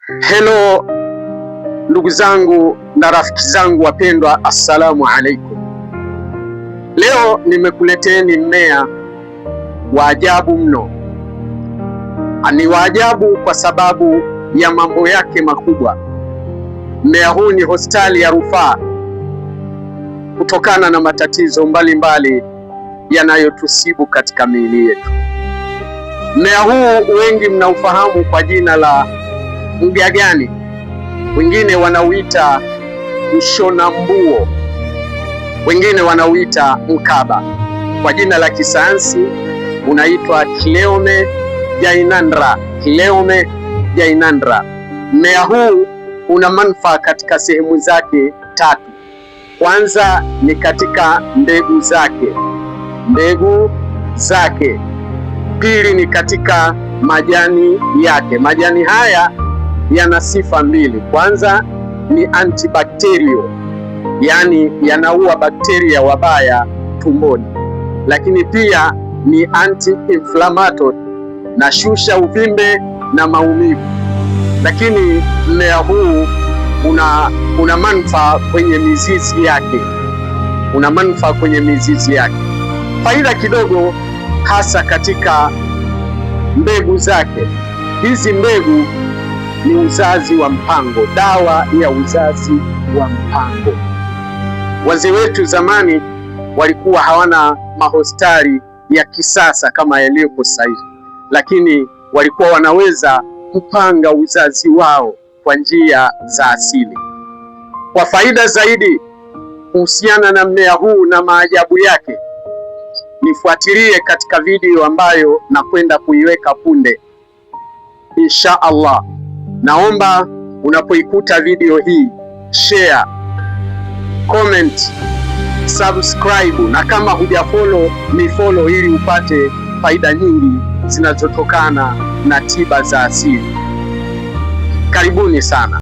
Hello ndugu zangu na rafiki zangu wapendwa, assalamu alaikum. Leo nimekuleteni mmea wa ajabu mno. Ni wa ajabu kwa sababu ya mambo yake makubwa. Mmea huu ni hospitali ya rufaa kutokana na matatizo mbalimbali yanayotusibu katika miili yetu. Mmea huu wengi mnaufahamu kwa jina la mgagani, wengine wanauita mshonambuo, wengine wanauita mkaba. Kwa jina la kisayansi unaitwa Cleome gynandra. Cleome gynandra. Mmea huu una manufaa katika sehemu zake tatu. Kwanza ni katika mbegu zake. Pili ni katika majani yake. Majani haya yana sifa mbili. Kwanza ni antibacterial, yani yanaua bakteria wabaya tumboni, lakini pia ni anti-inflammatory, na shusha uvimbe na maumivu. Lakini mmea huu una manufaa kwenye mizizi yake. Faida kidogo hasa katika mbegu zake. Hizi mbegu ni uzazi wa mpango, dawa ya uzazi wa mpango. Wazee wetu zamani walikuwa hawana mahospitali ya kisasa kama yaliyopo sasa hivi, lakini walikuwa wanaweza kupanga uzazi wao kwa njia za asili. Kwa faida zaidi kuhusiana na mmea huu na maajabu yake, nifuatilie katika video ambayo nakwenda kuiweka punde insha Allah. Naomba unapoikuta video hii share, comment, subscribe, na kama hujafollow ni follow ili upate faida nyingi zinazotokana na tiba za asili. Karibuni sana.